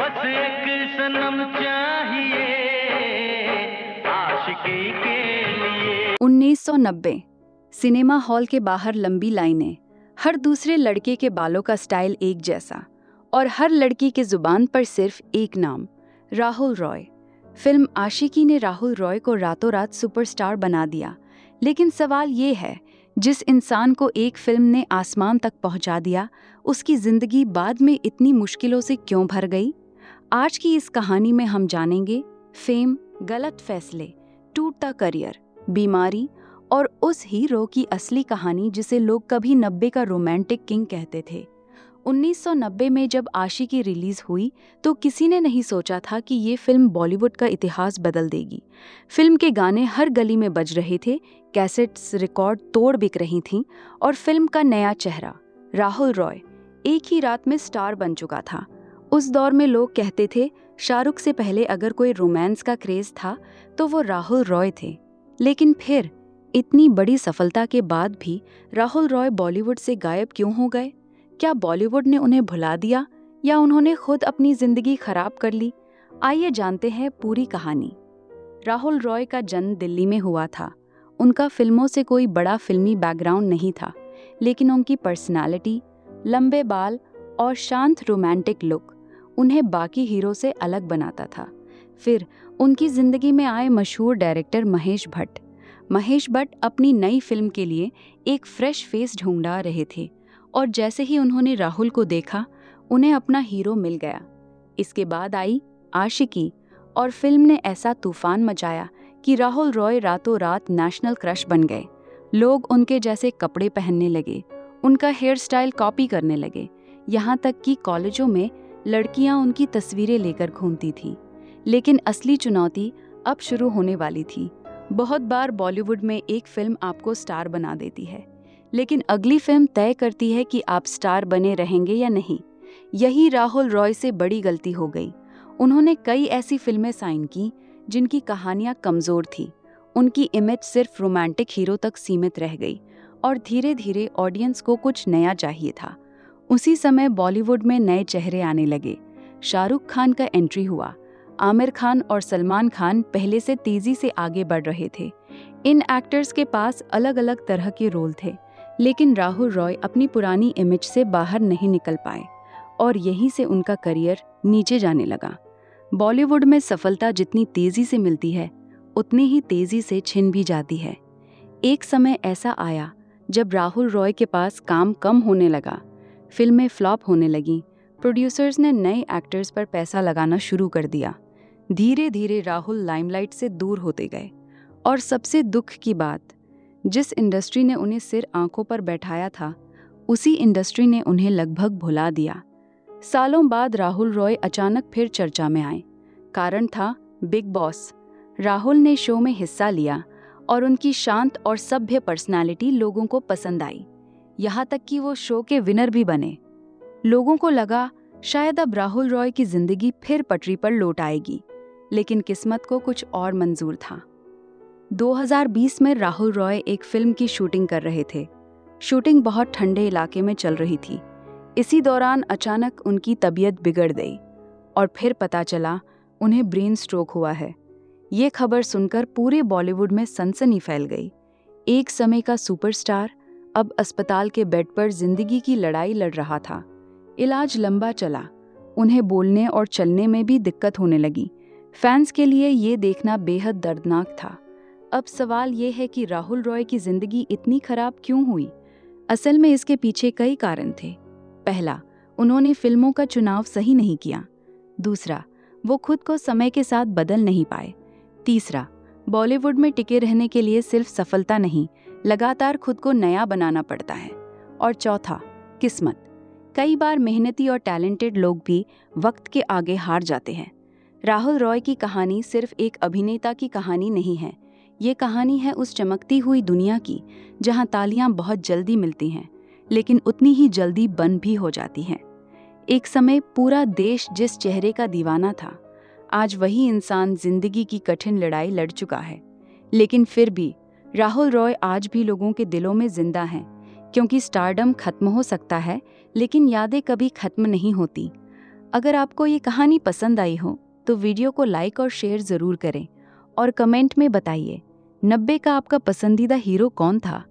बस एक सनम चाहिए आशिकी के लिए। 1990। सिनेमा हॉल के बाहर लंबी लाइनें, हर दूसरे लड़के के बालों का स्टाइल एक जैसा और हर लड़की के जुबान पर सिर्फ एक नाम, राहुल रॉय। फिल्म आशिकी ने राहुल रॉय को रातों रात सुपरस्टार बना दिया। लेकिन सवाल ये है, जिस इंसान को एक फिल्म ने आसमान तक पहुंचा दिया, उसकी जिंदगी बाद में इतनी मुश्किलों से क्यों भर गई? आज की इस कहानी में हम जानेंगे फेम, गलत फैसले, टूटता करियर, बीमारी और उस हीरो की असली कहानी जिसे लोग कभी 90 का रोमांटिक किंग कहते थे। 1990 में जब आशिकी रिलीज हुई तो किसी ने नहीं सोचा था कि ये फिल्म बॉलीवुड का इतिहास बदल देगी। फिल्म के गाने हर गली में बज रहे थे, कैसेट्स रिकॉर्ड तोड़ बिक रही थीं और फिल्म का नया चेहरा राहुल रॉय एक ही रात में स्टार बन चुका था। उस दौर में लोग कहते थे शाहरुख से पहले अगर कोई रोमांस का क्रेज था तो वो राहुल रॉय थे। लेकिन फिर इतनी बड़ी सफलता के बाद भी राहुल रॉय बॉलीवुड से गायब क्यों हो गए? क्या बॉलीवुड ने उन्हें भुला दिया या उन्होंने खुद अपनी जिंदगी खराब कर ली? आइए जानते हैं पूरी कहानी। राहुल रॉय का जन्म दिल्ली में हुआ था। उनका फिल्मों से कोई बड़ा फिल्मी बैकग्राउंड नहीं था, लेकिन उनकी पर्सनालिटी, लंबे बाल और शांत रोमांटिक लुक उन्हें बाकी हीरो से अलग बनाता था। फिर उनकी जिंदगी में आए मशहूर डायरेक्टर महेश भट्ट। महेश भट्ट अपनी नई फिल्म के लिए एक फ्रेश फेस ढूंढा रहे थे और जैसे ही उन्होंने राहुल को देखा, उन्हें अपना हीरो मिल गया। इसके बाद आई आशिकी और फिल्म ने ऐसा तूफान मचाया कि राहुल रॉय रातों रात नेशनल क्रश बन गए। लोग उनके जैसे कपड़े पहनने लगे, उनका हेयर स्टाइल कॉपी करने लगे, यहाँ तक कि कॉलेजों में लड़कियां उनकी तस्वीरें लेकर घूमती थीं। लेकिन असली चुनौती अब शुरू होने वाली थी। बहुत बार बॉलीवुड में एक फिल्म आपको स्टार बना देती है, लेकिन अगली फिल्म तय करती है कि आप स्टार बने रहेंगे या नहीं। यही राहुल रॉय से बड़ी गलती हो गई। उन्होंने कई ऐसी फिल्में साइन की जिनकी कहानियां कमजोर थी। उनकी इमेज सिर्फ रोमांटिक हीरो तक सीमित रह गई और धीरे धीरे ऑडियंस को कुछ नया चाहिए था। उसी समय बॉलीवुड में नए चेहरे आने लगे। शाहरुख खान का एंट्री हुआ। आमिर खान और सलमान खान पहले से तेजी से आगे बढ़ रहे थे। इन एक्टर्स के पास अलग अलग तरह के रोल थे, लेकिन राहुल रॉय अपनी पुरानी इमेज से बाहर नहीं निकल पाए और यहीं से उनका करियर नीचे जाने लगा। बॉलीवुड में सफलता जितनी तेजी से मिलती है, उतनी ही तेजी से छिन भी जाती है। एक समय ऐसा आया जब राहुल रॉय के पास काम कम होने लगा, फिल्में फ्लॉप होने लगीं, प्रोड्यूसर्स ने नए एक्टर्स पर पैसा लगाना शुरू कर दिया। धीरे धीरे राहुल लाइमलाइट से दूर होते गए और सबसे दुख की बात, जिस इंडस्ट्री ने उन्हें सिर आंखों पर बैठाया था, उसी इंडस्ट्री ने उन्हें लगभग भुला दिया। सालों बाद राहुल रॉय अचानक फिर चर्चा में आए। कारण था बिग बॉस। राहुल ने शो में हिस्सा लिया और उनकी शांत और सभ्य पर्सनालिटी लोगों को पसंद आई। यहाँ तक कि वो शो के विनर भी बने। लोगों को लगा शायद अब राहुल रॉय की जिंदगी फिर पटरी पर लौट आएगी, लेकिन किस्मत को कुछ और मंजूर था। 2020 में राहुल रॉय एक फिल्म की शूटिंग कर रहे थे। शूटिंग बहुत ठंडे इलाके में चल रही थी। इसी दौरान अचानक उनकी तबीयत बिगड़ गई और फिर पता चला उन्हें ब्रेन स्ट्रोक हुआ है। ये खबर सुनकर पूरे बॉलीवुड में सनसनी फैल गई। एक समय का सुपरस्टार अब अस्पताल के बेड पर जिंदगी की लड़ाई लड़ रहा था। इलाज लंबा चला, उन्हें बोलने और चलने में भी दिक्कत होने लगी। फैंस के लिए ये देखना बेहद दर्दनाक था। अब सवाल ये है कि राहुल रॉय की जिंदगी इतनी खराब क्यों हुई? असल में इसके पीछे कई कारण थे। पहला, उन्होंने फिल्मों का चुनाव सही नहीं किया। दूसरा, वो खुद को समय के साथ बदल नहीं पाए। तीसरा, बॉलीवुड में टिके रहने के लिए सिर्फ सफलता नहीं, लगातार खुद को नया बनाना पड़ता है। और चौथा, किस्मत। कई बार मेहनती और टैलेंटेड लोग भी वक्त के आगे हार जाते हैं। राहुल रॉय की कहानी सिर्फ एक अभिनेता की कहानी नहीं है। ये कहानी है उस चमकती हुई दुनिया की जहां तालियां बहुत जल्दी मिलती हैं, लेकिन उतनी ही जल्दी बंद भी हो जाती हैं। एक समय पूरा देश जिस चेहरे का दीवाना था, आज वही इंसान जिंदगी की कठिन लड़ाई लड़ चुका है। लेकिन फिर भी राहुल रॉय आज भी लोगों के दिलों में जिंदा हैं, क्योंकि स्टारडम खत्म हो सकता है, लेकिन यादें कभी खत्म नहीं होती। अगर आपको ये कहानी पसंद आई हो तो वीडियो को लाइक और शेयर ज़रूर करें और कमेंट में बताइए 90 का आपका पसंदीदा हीरो कौन था।